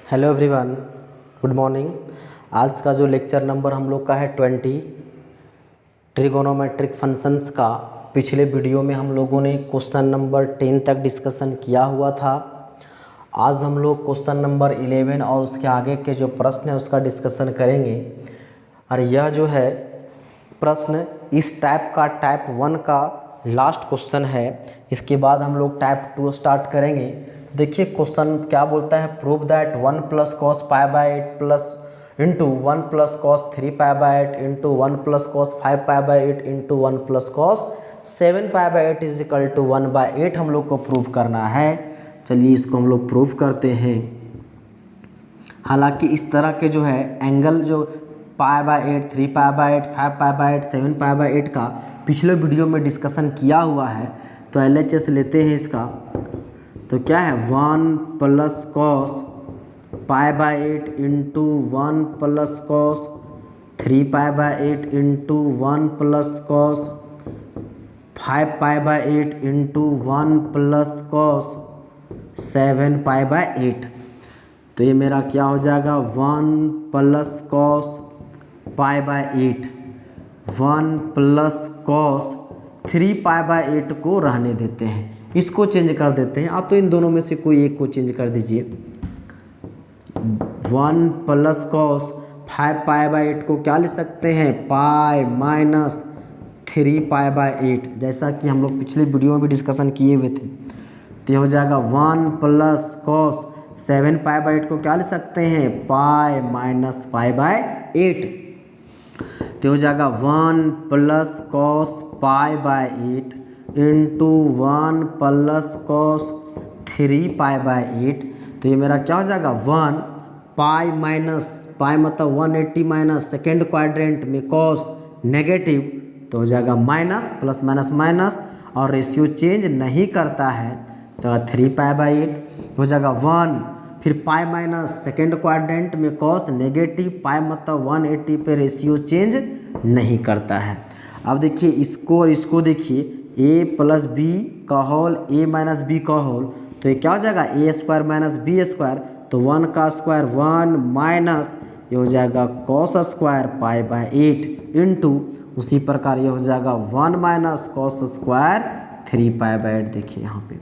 Hello everyone, good morning. आज का जो लेक्चर नंबर हम लोग का है 20 ट्रिगोनोमेट्रिक फंक्शंस का। पिछले वीडियो में हम लोगों ने क्वेश्चन नंबर 10 तक डिस्कशन किया हुआ था। आज हम लोग क्वेश्चन नंबर 11 और उसके आगे के जो प्रश्न है उसका डिस्कशन करेंगे। और यह जो है प्रश्न इस टाइप का टाइप 1 का लास्ट क्वेश्चन है। इसके बाद हम लोग टाइप 2 स्टार्ट करेंगे। देखिए क्वेश्चन क्या बोलता है, prove that 1 plus cos pi by 8 plus into 1 plus cos 3 pi by 8 into 1 plus cos 5 pi by 8 into 1 plus cos 7 pi by 8 is equal to 1/8 हम लोग को प्रूव करना है। चलिए इसको हम लोग प्रूव करते हैं। हालांकि इस तरह के जो है एंगल जो पाई by 8, 3 pi by 8, 5 pi by 8, 7 pi by 8 का पिछले वीडियो में डिस्कशन किया हुआ है। तो LHS लेते हैं इसका। तो क्या है 1 plus cos pi by 8 into 1 plus cos 3 pi by 8 into 1 plus cos 5 pi by 8 into 1 plus cos 7 pi by 8। तो ये मेरा क्या हो जाएगा 1 plus cos pi by 8, 1 plus cos 3 pi by 8 को रहने देते हैं, इसको चेंज कर देते हैं। आप तो इन दोनों में से कोई एक को चेंज कर दीजिए। 1 प्लस कॉस 5 पाई बाई 8 को क्या लिख सकते हैं, पाई माइनस 3 पाई बाई 8, जैसा कि हम लोग पिछले वीडियो में भी डिस्कशन किए हुए थे। तो ये हो जाएगा 1 प्लस कॉस 7 पाई बाई 8 को क्या लिख सकते हैं, पाई माइनस पाई बाई 8। तो हो जाएगा 1 plus cos pi by 8 into 1 plus cos 3 pi by 8। तो ये मेरा क्या हो जाएगा 1 पाई माइनस पाई मतलब 180 माइनस सेकेंड क्वाड्रेंट में कॉस नेगेटिव, तो हो जाएगा माइनस प्लस माइनस माइनस और रेशियो चेंज नहीं करता है। तो 3 पाई बाई 8 हो जाएगा 1, फिर पाई माइनस सेकेंड क्वाड्रेंट में कॉस नेगेटिव, पाई मतलब 180 पे रेशियो चेंज नहीं करता है। अब देखिए इसको और इसको देखिए, a प्लस बी का होल a माइनस बी का होल, तो ये क्या हो जाएगा a square minus B square, तो 1 का स्क्वायर 1 माइनस ये हो जाएगा cos square pi by 8 into उसी प्रकार ये हो जाएगा 1 minus cos square 3 pi by 8। देखिए यहाँ पे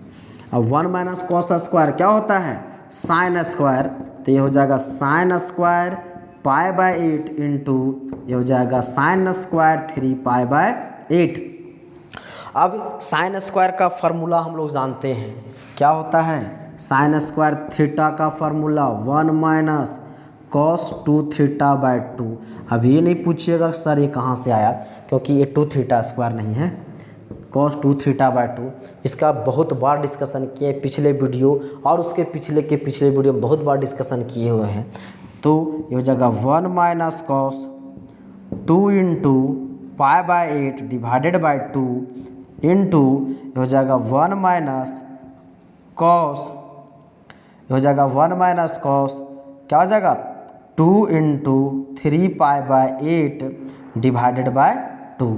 अब 1 माइनस कॉस स्क्वायर क्या होता है, साइन स्क्वायर, तो ये हो जाएगा sine square pi by 8 into ये हो जाएगा साइन स्क्वायर 3 पाई बाई 8। अब साइन स्क्वायर का फार्मूला हम लोग जानते हैं, क्या होता है साइन स्क्वायर थीटा का formula 1 minus cos 2 theta by 2। अब ये नहीं पूछिएगा सर ये कहाँ से आया, क्योंकि ये 2 थीटा स्क्वायर नहीं है, कॉस 2 थीटा बाई 2। इसका बहुत बार डिस्कशन किए पिछले वीडियो और उसके पिछले के पिछले वीडियो में बहुत बार डिस्कशन किए हुए हैं। तो ये हो जाएगा 1 minus cos 2 into pi by 8 divided by 2 into हो जाएगा 1 माइनस कॉस, हो जाएगा 1 माइनस कॉस क्या हो जाएगा 2 into 3 pi by 8 divided by 2।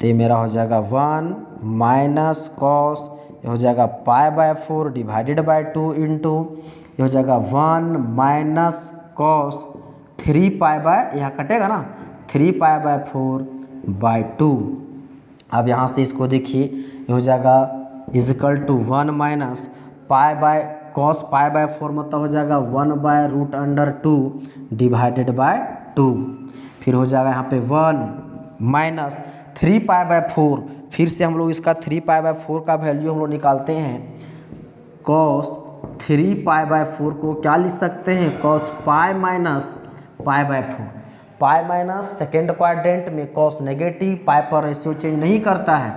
तो ये मेरा हो जाएगा 1 माइनस कॉस हो जाएगा पाई बाई 4 डिवाइडेड बाई 2 इंटू ये हो जाएगा 1 माइनस कॉस 3 पाई बाई, यहाँ कटेगा ना 3 पाई बाई 4 बाई 2। अब यहाँ से इसको देखिए ये हो जाएगा equal to 1 minus pi by cos pi by 4 मतलब हो जाएगा 1 by root under 2 divided by 2। फिर हो जाएगा यहाँ पे 1 माइनस 3 पाई बाई 4, फिर से हम लोग इसका 3 पाई बाई 4 का वैल्यू हम लोग निकालते हैं। कॉस 3 पाई बाई 4 को क्या लिख सकते हैं, cos pi minus pi by 4, pi minus second quadrant में कॉस नेगेटिव, पाई पर रेशियो चेंज नहीं करता है,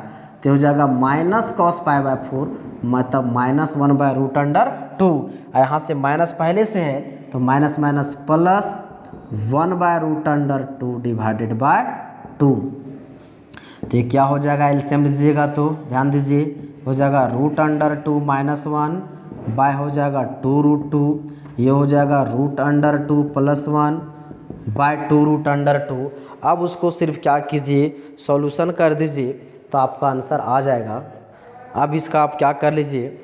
तो हो जाएगा माइनस कॉस पाई बाई 4 मतलब माइनस 1 बाय रूट अंडर 2। यहाँ से माइनस पहले से है तो minus minus plus 1 by root under 2 divided by 2। तो ये क्या हो जाएगा, एलसीएम लीजिएगा तो ध्यान दीजिए, हो जाएगा रूट अंडर 2 माइनस 1 बाय हो जाएगा 2 रूट 2, ये हो जाएगा root under 2 plus 1 by 2 root under 2। अब उसको सिर्फ क्या कीजिए, सॉल्यूशन कर दीजिए तो आपका आंसर आ जाएगा। अब इसका आप क्या कर लीजिए,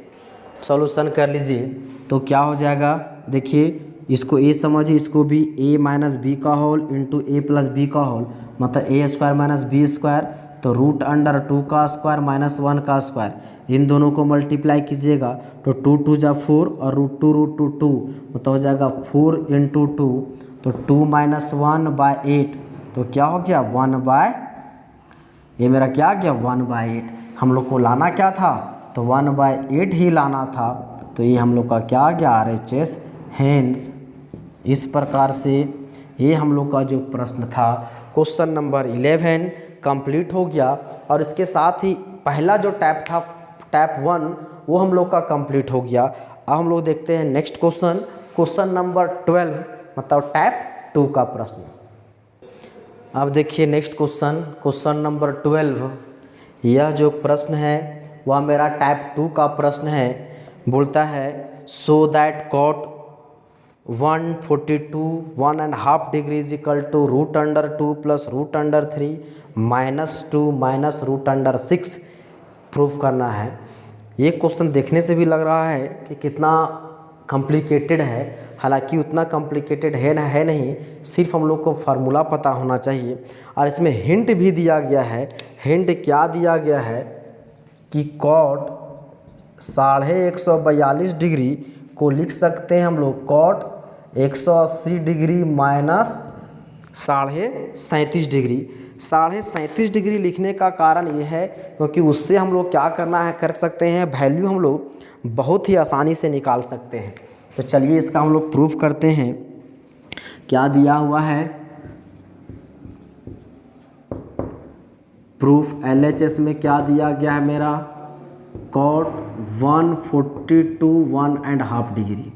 सॉल्यूशन कर लीजिए तो क्या हो जाएगा, देखिए इसको ए समझिए, इसको भी ए माइनस बी का होल इंटू ए प्लस बी का होल, मतलब ए स्क्वायर माइनस बी स्क्वायर, तो रूट अंडर 2 का स्क्वायर माइनस 1 का स्क्वायर, इन दोनों को मल्टीप्लाई कीजिएगा तो 2 2 जा 4 और रूट टू 2, मतलब हो जाएगा 4 इंटू 2, तो 2 माइनस 1/8, तो क्या हो गया 1/, ये मेरा क्या गया 1/8। हम लोग को लाना क्या था, तो 1/8 ही लाना था, तो ये हम लोग का क्या आ गया RHS। हेंस इस प्रकार से ये हम लोग का जो प्रश्न था क्वेश्चन नंबर 11 कंप्लीट हो गया, और इसके साथ ही पहला जो टैप था टैप 1 वो हम लोग का कंप्लीट हो गया। अब हम लोग देखते हैं नेक्स्ट क्वेश्चन, क्वेश्चन नंबर 12, मतलब टैप 2 का प्रश्न। अब देखिए नेक्स्ट क्वेश्चन, क्वेश्चन नंबर 12, यह जो प्रश्न है वह मेरा टाइप 2 का प्रश्न है। बोलता है so that cot 142 1.5 degree is equal to root under 2 plus root under 3 minus 2 minus root under 6 proof करना है। ये क्वेश्चन देखने से भी लग रहा है कि कितना कॉम्प्लिकेटेड है, हालांकि उतना कॉम्प्लिकेटेड है नहीं, सिर्फ हम लोग को फार्मूला पता होना चाहिए। और इसमें हिंट भी दिया गया है। हिंट क्या दिया गया है कि कॉट 142 डिग्री को लिख सकते हैं हम लोग cot 180 degree minus 37.5 degree. 37.5 degree लिखने का कारण ये है क्योंकि उससे हम लोग क्या करना है कर सकते हैं, वैल्यू हम लोग बहुत ही आसानी से निकाल सकते हैं। तो चलिए इसका हम लोग प्रूफ करते हैं। क्या दिया हुआ है प्रूफ, LHS में क्या दिया गया है मेरा, कॉट 142 1.5 डिग्री,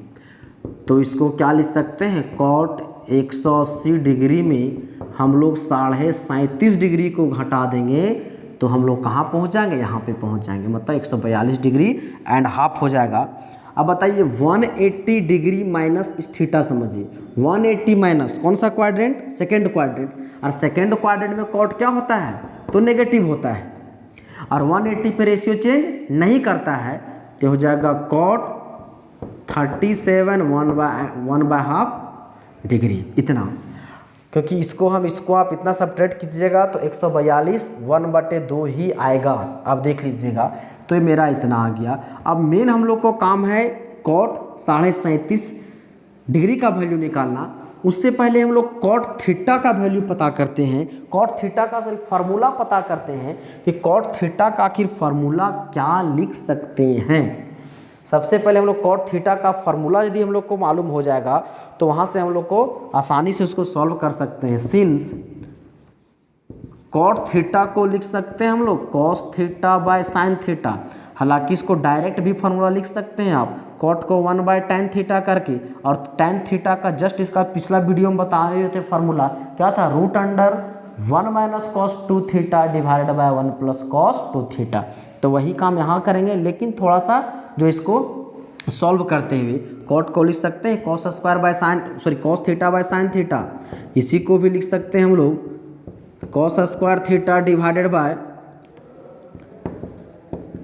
तो इसको क्या लिख सकते हैं, कॉट 180 डिग्री में हम लोग 37.5 डिग्री को घटा देंगे तो हम लोग कहाँ पहुँच जाएंगे, यहाँ पे पहुँच जाएंगे, मतलब 142 डिग्री एंड हाफ हो जाएगा। अब बताइए 180 डिग्री माइनस इस थीटा समझिए, 180 माइनस कौन सा क्वाड्रेंट, सेकेंड क्वाड्रेंट, और सेकेंड क्वाड्रेंट में कॉट क्या होता है, तो नेगेटिव होता है, और 180 पे रेशियो चेंज नहीं करता है, तो हो जाएगा कॉट 37 1/2 डिग्री इतना। क्योंकि इसको आप इतना सब्ट्रैक्ट कीजिएगा तो 142 1/2 ही आएगा। आप देख लीजिएगा, तो ये मेरा इतना आ गया। अब मेन हम लोग को काम है कॉट 37.5 डिग्री का वैल्यू निकालना। उससे पहले हम लोग कॉट थीटा का वैल्यू पता करते हैं, कॉट थीटा का फार्मूला पता करते हैं कि कॉट थीटा का आखिर फार्मूला क्या लिख सकते हैं। सबसे पहले हम लोग कॉट थीटा का फार्मूला यदि हम लोग को मालूम हो जाएगा तो वहाँ से हम लोग को आसानी से उसको सॉल्व कर सकते हैं। सिंस कॉट थीटा को लिख सकते हैं हम लोग cos theta by sine theta, हालांकि इसको डायरेक्ट भी फार्मूला लिख सकते हैं आप, कॉट को 1/tan थीटा करके, और tan थीटा का जस्ट इसका पिछला वीडियो में बताए हुए थे फार्मूला क्या था, root under 1 minus cos 2 theta divided by 1 plus cos 2 theta. तो वही काम यहाँ करेंगे, लेकिन थोड़ा सा जो इसको सॉल्व करते हुए कॉट को लिख सकते हैं cos square by sine cos theta by sine theta, इसी को भी लिख सकते हैं हम लोग cos square theta divided by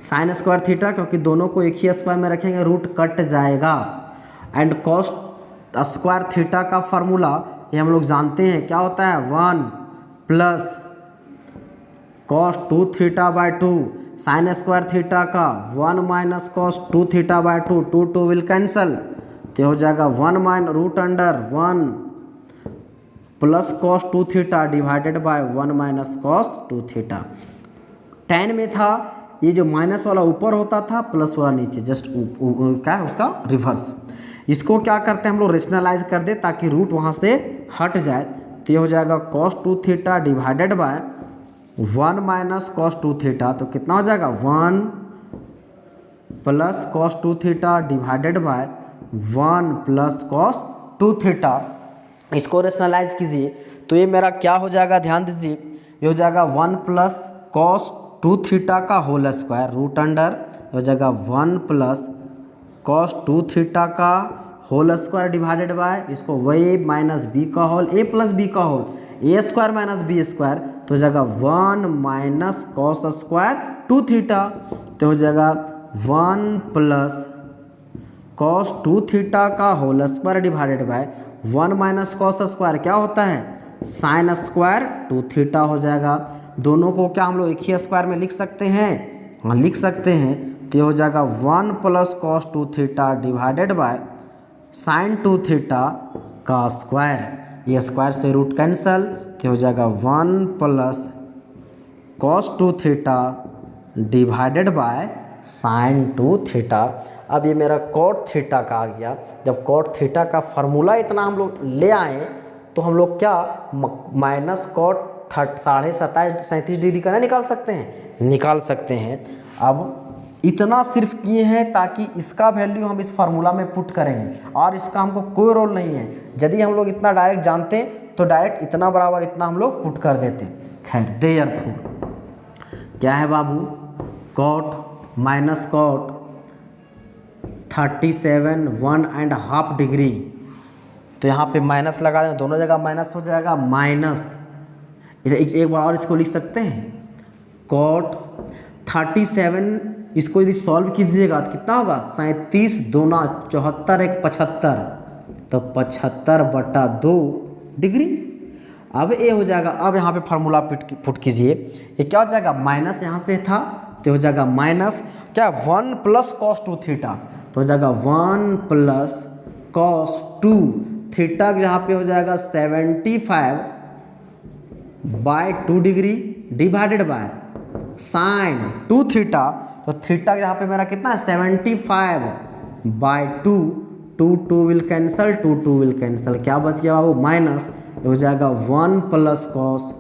sine square theta, क्योंकि दोनों को एक ही स्क्वायर में रखेंगे रूट कट जाएगा। एंड कॉस स्क्वायर थीटा का फार्मूला ये हम लोग जानते हैं क्या होता है, 1 plus cos 2 theta by 2, sine square theta का 1 minus cos 2 theta by 2, 2 2 will cancel, तो हो जाएगा 1 minus root under 1 plus cos 2 theta divided by 1 minus cos 2 theta. tan में था ये जो माइनस वाला ऊपर होता था, प्लस वाला नीचे, जस्ट क्या है उसका रिवर्स। इसको क्या करते हैं हम लोग रेशनलाइज कर दे ताकि रूट वहाँ से हट जाए, तो ये हो जाएगा cos 2 theta divided by 1 minus cos 2 theta, तो कितना हो जाएगा 1 plus cos 2 theta divided by 1 plus cos 2 theta. इसको रेशनलाइज कीजिए तो ये मेरा क्या हो जाएगा, ध्यान दीजिए, ये हो जाएगा 1 प्लस कॉस 2 थीटा का होल स्क्वायर रूट अंडर हो जाएगा 1 प्लस कॉस 2 थीटा का होल स्क्वायर डिवाइडेड बाय इसको ए माइनस बी का होल, ए प्लस बी का होल, ए स्क्वायर माइनस बी स्क्वायर, तो हो जाएगा 1 माइनस कॉस स्क्वायर 2 थीटा, तो हो जाएगा 1 प्लस कॉस 2 थीटा का whole square divided by 1 minus cos square क्या होता है साइन स्क्वायर 2 थीटा हो जाएगा। दोनों को क्या हम लोग एक ही स्क्वायर में लिख सकते हैं? हाँ लिख सकते हैं। तो ये हो जाएगा 1 plus cos 2 theta divided by sine 2 theta का स्क्वायर। ये स्क्वायर से रूट कैंसल, तो हो जाएगा 1 plus cos 2 theta divided by sine 2 theta. अब ये मेरा कॉट थीटा का आ गया। जब कॉट थीटा का फार्मूला इतना हम लोग ले आए तो हम लोग क्या माइनस कॉट 37.5 डिग्री का ना निकाल सकते हैं? निकाल सकते हैं। अब इतना सिर्फ किए हैं ताकि इसका वैल्यू हम इस फार्मूला में पुट करेंगे और इसका हमको कोई रोल नहीं है। यदि हम लोग इतना डायरेक्ट जानते तो डायरेक्ट इतना बराबर इतना हम लोग पुट कर देते। खैर देयरफॉर क्या है बाबू, कॉट माइनस कॉट 37 1.5 डिग्री, तो यहाँ पे माइनस लगा दें, दोनों जगह माइनस हो जाएगा। माइनस एक बार और इसको लिख सकते हैं कॉट 37, इसको यदि सॉल्व कीजिएगा तो कितना होगा 37 दूना 74 1 75, तो 75/2 डिग्री। अब ये हो जाएगा। अब यहाँ पे फार्मूला पुट कीजिए, ये क्या हो जाएगा माइनस यहाँ से था तो हो जाएगा माइनस क्या 1 प्लस कॉस 2 थीटा, तो हो जाएगा 1 प्लस कॉस 2 थीटा जहाँ पे हो जाएगा 75/2 degree divided by sine 2 theta, तो थीटा यहाँ पे मेरा कितना है 75/2, 2 विल कैंसल, 2 विल कैंसल, क्या बच गया बाबू माइनस, हो जाएगा 1 plus cos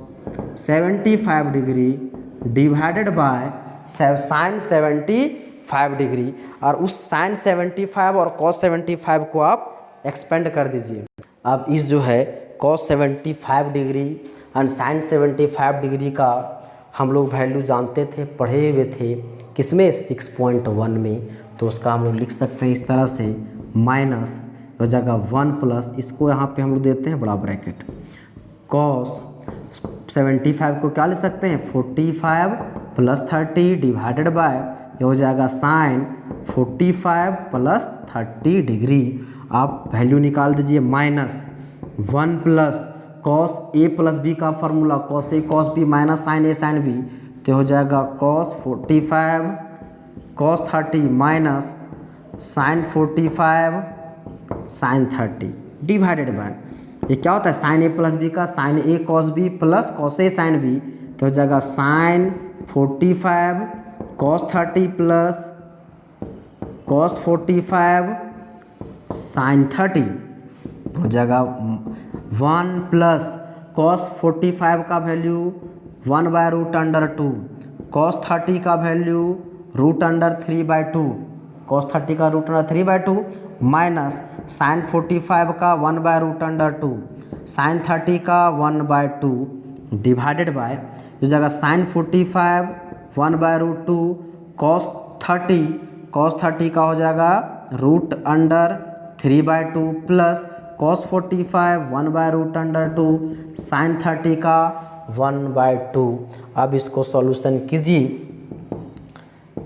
75 degree divided by sine 75 degree. और उस साइन 75 और कॉस 75 को आप एक्सपेंड कर दीजिए। अब इस जो है cos 75 degree and sine 75 degree का हम लोग वैल्यू जानते थे, पढ़े हुए थे किसमें 6.1 में, तो उसका हम लोग लिख सकते हैं इस तरह से माइनस हो जाएगा 1 प्लस, इसको यहाँ पे हम लोग देते हैं बड़ा ब्रैकेट, कॉस 75 को क्या ले सकते हैं 45 प्लस 30 डिवाइडेड बाय ये हो जाएगा साइन 45 प्लस 30 डिग्री। आप वैल्यू निकाल दीजिए minus 1 plus cos A plus B का formula cos A cos B minus sine A sine B, तो हो जाएगा cos 45 cos 30 minus sine 45 sine 30 divided by ये क्या होता है साइन ए प्लस बी का sine A cos B plus cos A sine B, तो हो जाएगा sine 45 cos 30 plus cos 45 sine 30 हो जाएगा 1 प्लस कॉस 45 का वैल्यू 1/√2, कॉस 30 का वैल्यू √3/2, कॉस 30 का √3/2 माइनस साइन 45 का 1/√2, साइन 30 का 1/2 डिवाइडेड बाय जो जगह साइन 45 1/√2 कॉस 30 का हो जाएगा √3/2 प्लस कॉस 45 1/√2 साइन 30 का 1/2। अब इसको सॉल्यूशन कीजिए,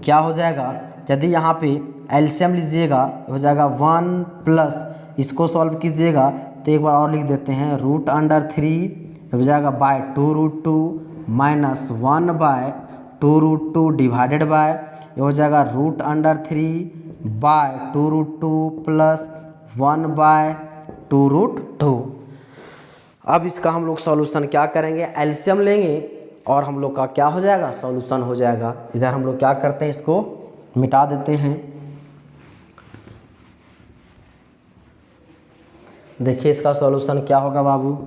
क्या हो जाएगा यदि यहाँ पे एलसीएम लीजिएगा हो जाएगा 1 प्लस इसको सॉल्व कीजिएगा तो एक बार और लिख देते हैं √3 हो जाएगा बाय 2√2 माइनस 1/2√2 डिवाइडेड बाय ये हो जाएगा √3/2√2 प्लस 1/2√2। अब इसका हम लोग सॉल्यूशन क्या करेंगे एलसीएम लेंगे और हम लोग का क्या हो जाएगा सॉल्यूशन हो जाएगा। इधर हम लोग क्या करते हैं इसको मिटा देते हैं। देखिए इसका सॉल्यूशन क्या होगा बाबू,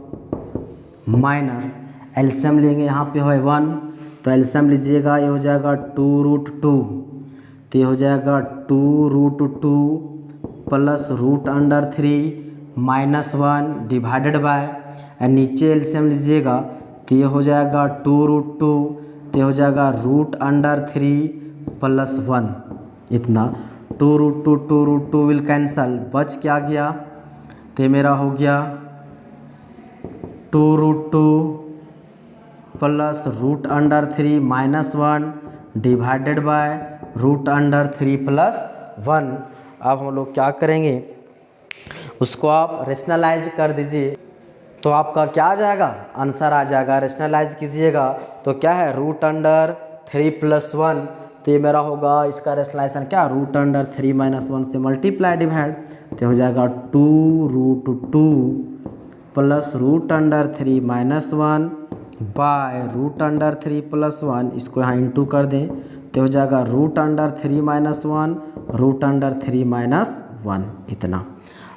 माइनस एलसीएम लेंगे यहाँ पे है 1 तो एलसीएम लीजिएगा ये हो जाएगा 2√2 तो ये हो जाएगा 2√2 प्लस √3 माइनस 1 डिवाइडेड बाय नीचे एलसीएम लीजिएगा तो ये हो जाएगा 2√2 तो ये हो जाएगा √3 प्लस 1 इतना 2√2 विल कैंसल, बच क्या गया तो ये मेरा हो गया 2√2 plus √3 minus 1 divided by √3 plus 1। अब हम लोग क्या करेंगे, उसको आप रेशनलाइज कर दीजिए तो आपका क्या आ जाएगा, आंसर आ जाएगा। रेशनलाइज कीजिएगा तो क्या है, √3+1, तो ये मेरा होगा इसका रेशनलाइजेशन क्या, √3 - 1 से मल्टीप्लाई डिवाइड, तो हो जाएगा 2√2 प्लस √3 - 1 बाय √3+1, इसको यहाँ इंटू कर दें तो हो जाएगा √3 - 1 √3 - 1 इतना।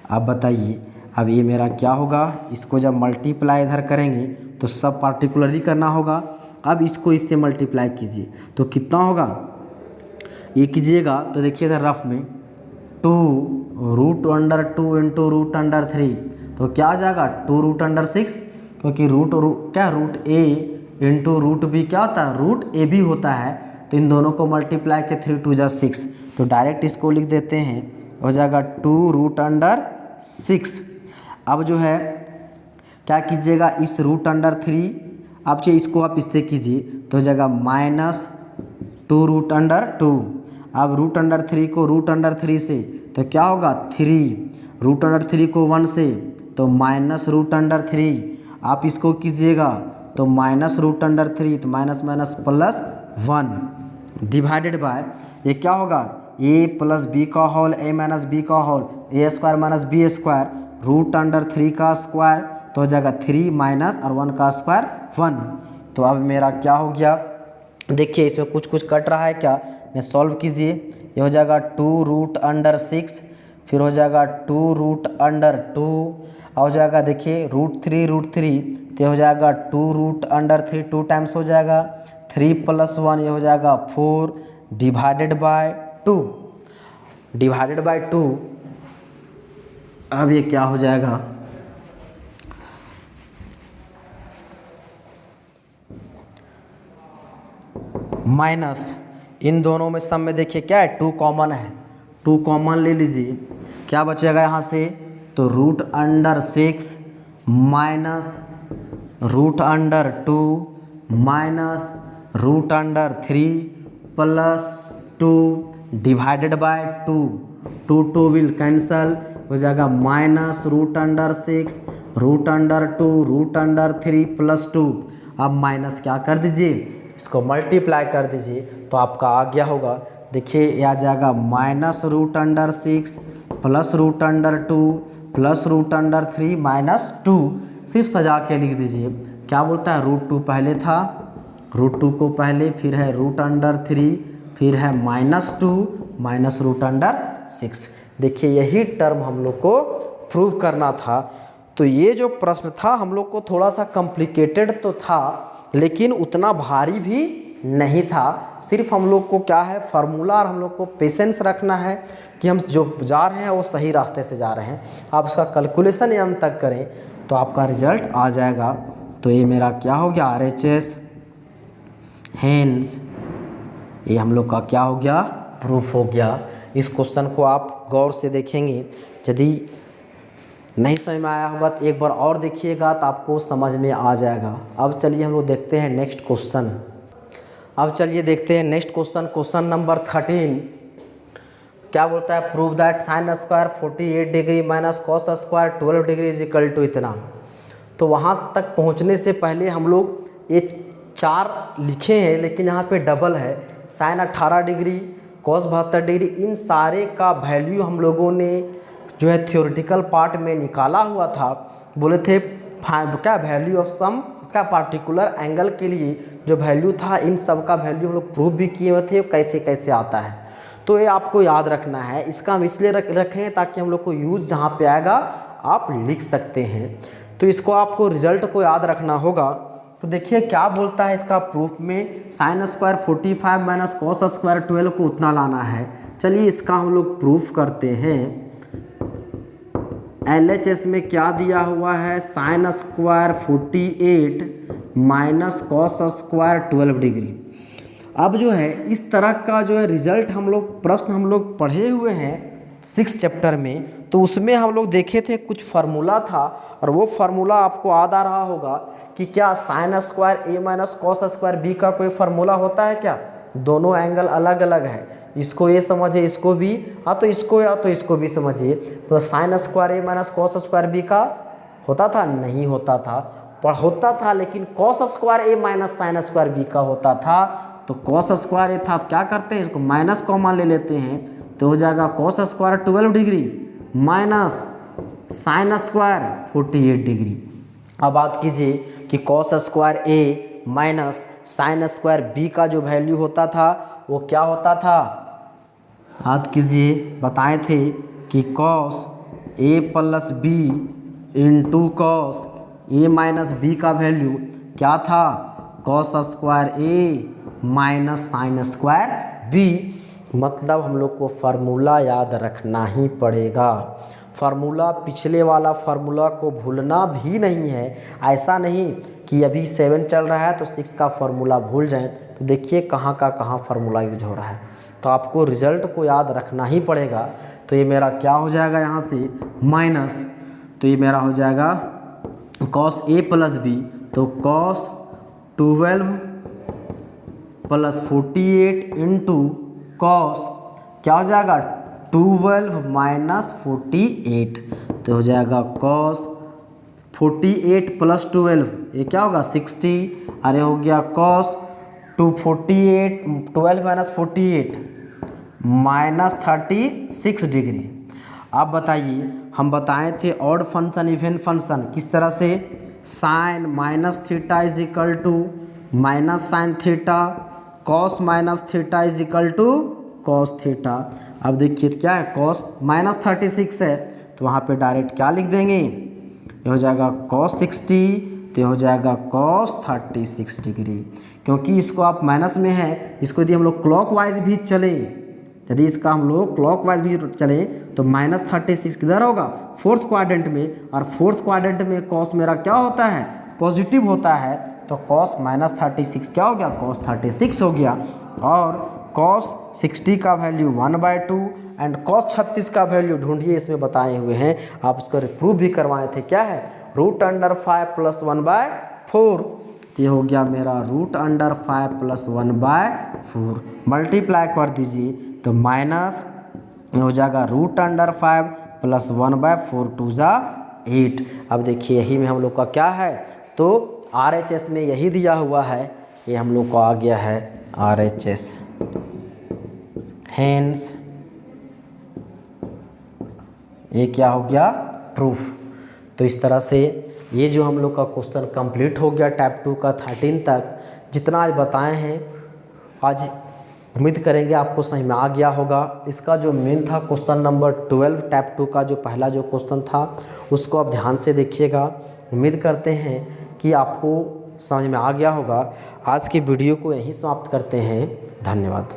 अब बताइए, अब ये मेरा क्या होगा, इसको जब मल्टीप्लाई इधर करेंगे तो सब पार्टिकुलरली करना होगा। अब इसको इससे मल्टीप्लाई कीजिए तो कितना होगा, ये कीजिएगा तो देखिए इधर रफ में 2√2 इंटू √3, तो क्या आ जाएगा 2√6, क्योंकि √a इंटू √b क्या होता है, √ab होता है, तो इन दोनों को मल्टीप्लाई के 3 2 = 6, तो डायरेक्ट इसको लिख देते हैं, हो जाएगा 2√6। अब जो है क्या कीजिएगा, इस √3 अब चाहिए इसको आप इससे कीजिए तो हो जाएगा -2√2। अब √3 को √3 से तो क्या होगा 3, √3 को 1 से तो -√3, आप इसको कीजिएगा तो -√3, तो minus minus plus 1 divided by ये क्या होगा, a + b का होल a - b का होल a² - b², √3 का स्क्वायर तो हो जाएगा 3 माइनस और 1 का स्क्वायर 1। तो अब मेरा क्या हो गया, देखिए इसमें कुछ कुछ कट रहा है क्या, ने सॉल्व कीजिए, ये हो जाएगा 2√6, फिर हो जाएगा 2√2, हो जाएगा देखिए √3 तो हो जाएगा 2√3 2 टाइम्स हो जाएगा, 3 + 1 ये हो जाएगा 4 डिवाइडेड बाय 2। अब ये क्या हो जाएगा, माइनस इन दोनों में सम में देखिए क्या है, 2 कॉमन है, 2 कॉमन ले लीजिए, क्या बचेगा यहाँ से, तो √6 minus √2 minus √3 plus 2 divided by 2, 2 will cancel, हो जाएगा -√6 √2 प्लस 2। अब माइनस क्या कर दीजिए, इसको मल्टीप्लाई कर दीजिए तो आपका आ गया होगा, देखिए ये आ जाएगा -√6 प्लस √2 प्लस √3 - 2, सिर्फ सजा के लिख दीजिए, क्या बोलता है, √2 पहले था, √2 को पहले, फिर है √3, फिर है -2 माइनस √6। देखिए यही टर्म हम लोग को प्रूव करना था। तो ये जो प्रश्न था हम लोग को थोड़ा सा कॉम्प्लिकेटेड तो था, लेकिन उतना भारी भी नहीं था। सिर्फ हम लोग को क्या है, फार्मूला और हम लोग को पेशेंस रखना है कि हम जो जा रहे हैं वो सही रास्ते से जा रहे हैं। आप उसका कैलकुलेशन अंत तक करें तो आपका रिजल्ट आ जाएगा। तो ये मेरा क्या हो गया, RHS, हेंस ये हम लोग का क्या हो गया, प्रूफ हो गया। इस क्वेश्चन को आप गौर से देखेंगे, यदि नहीं समझ में आया होगा तो एक बार और देखिएगा तो आपको समझ में आ जाएगा। अब चलिए हम लोग देखते हैं नेक्स्ट क्वेश्चन। अब चलिए देखते हैं नेक्स्ट क्वेश्चन, क्वेश्चन नंबर 13 क्या बोलता है, prove that sin² 48 degree minus cos² 12 degree is equal to इतना। तो वहाँ तक पहुँचने से पहले हम लोग ये 4 लिखे हैं, लेकिन यहाँ पे डबल है, sin 18 डिग्री cos 72 डिग्री, इन सारे का वैल्यू हम लोगों ने जो है थियोरेटिकल पार्ट में निकाला हुआ था। बोले थे क्या वैल्यू ऑफ सम, इसका पार्टिकुलर एंगल के लिए जो वैल्यू था, इन सब का वैल्यू हम लोग प्रूफ भी किए हुए थे कैसे कैसे आता है। तो ये आपको याद रखना है, इसका हम इसलिए रखें ताकि हम लोग को यूज़ जहाँ पे आएगा आप लिख सकते हैं। तो इसको आपको रिजल्ट को याद रखना होगा। तो देखिए क्या बोलता है इसका प्रूफ में, sin² 45 माइनस cos² 12 को उतना लाना है। चलिए इसका हम लोग प्रूफ करते हैं। LHS में क्या दिया हुआ है, sin² 48 माइनस cos² 12 डिग्री। अब जो है इस तरह का जो है रिजल्ट हम लोग प्रश्न हम लोग पढ़े हुए हैं 6 चैप्टर में, तो उसमें हम लोग देखे थे कुछ फार्मूला था, और वो फार्मूला आपको याद आ रहा होगा कि क्या sin² A minus cos² B का कोई फार्मूला होता है क्या, दोनों एंगल अलग अलग है, इसको ये समझिए, इसको भी, तो इसको भी समझिए। तो साइन स्क्वायर ए माइनस कॉस स्क्वायर बी का होता था, नहीं होता था, पर होता था लेकिन कॉस स्क्वायर ए माइनस साइन स्क्वायर बी का होता था। तो कॉस स्क्वायर ए था, तो क्या करते हैं, इसको माइनस कॉमन ले लेते हैं, तो हो जाएगा cos square 12 degree minus sine square 48 degree. अब बात कीजिए कि कॉस स्क्वायर ए माइनस साइन स्क्वायर बी का जो वैल्यू होता था वो क्या होता था, याद कीजिए, बताए थे कि cos A plus B into cos A minus B का वैल्यू क्या था, कॉस स्क्वायर ए माइनस साइन स्क्वायर बी। मतलब हम लोग को फार्मूला याद रखना ही पड़ेगा। फार्मूला, पिछले वाला फार्मूला को भूलना भी नहीं है। ऐसा नहीं कि अभी 7 चल रहा है तो 6 का फार्मूला भूल जाएं। तो देखिए कहाँ का कहाँ फार्मूला यूज हो रहा है, तो आपको रिजल्ट को याद रखना ही पड़ेगा। तो ये मेरा क्या हो जाएगा यहाँ से माइनस, तो ये मेरा हो जाएगा कॉस ए प्लस बी, तो कॉस 12 प्लस 48 इंटू कॉस क्या हो जाएगा 12 माइनस 48, तो हो जाएगा कॉस 48 प्लस 12, ये क्या होगा 60, अरे हो गया कॉस 248 12 माइनस 48 माइनस 36 डिग्री। अब बताइए, हम बताए थे ऑड फंक्शन इवन फंक्शन किस तरह से, sine minus theta is equal to minus sine theta, cos minus theta is equal to cos theta. अब देखिए क्या है, कॉस माइनस 36 है, तो वहाँ पे डायरेक्ट क्या लिख देंगे, ये हो जाएगा कॉस 60, तो हो जाएगा कॉस 36 डिग्री। क्योंकि इसको आप माइनस में है, इसको यदि हम लोग क्लॉकवाइज भी चले, यदि इसका हम लोग क्लॉकवाइज भी चले तो माइनस 36 किधर होगा, फोर्थ क्वाड्रेंट में, और फोर्थ क्वाड्रेंट में कॉस मेरा क्या होता है, पॉजिटिव होता है, तो कॉस माइनस 36 क्या हो गया, कॉस 36 हो गया। और कॉस 60 का वैल्यू 1/2 एंड कॉस 36 का वैल्यू ढूंढिए, इसमें बताए हुए हैं, आप इसको प्रूव भी करवाए थे, क्या है √5 प्लस 1/4, ये हो गया मेरा √5 प्लस 1/4, मल्टीप्लाई कर दीजिए तो माइनस हो जाएगा √5 प्लस 1/4 2 ज़ा 8। अब देखिए यही में हम लोग का क्या है, तो RHS में यही दिया हुआ है, ये हम लोग को आ गया है RHS, हेंस ये क्या हो गया प्रूफ। तो इस तरह से ये जो हम लोग का क्वेश्चन कंप्लीट हो गया टाइप 2 का 13 तक, जितना आज बताए हैं, आज उम्मीद करेंगे आपको समझ में आ गया होगा। इसका जो मेन था क्वेश्चन नंबर 12 टाइप 2 का जो पहला जो क्वेश्चन था उसको आप ध्यान से देखिएगा। उम्मीद करते हैं कि आपको समझ में आ गया होगा। आज की वीडियो को यहीं समाप्त करते हैं, धन्यवाद।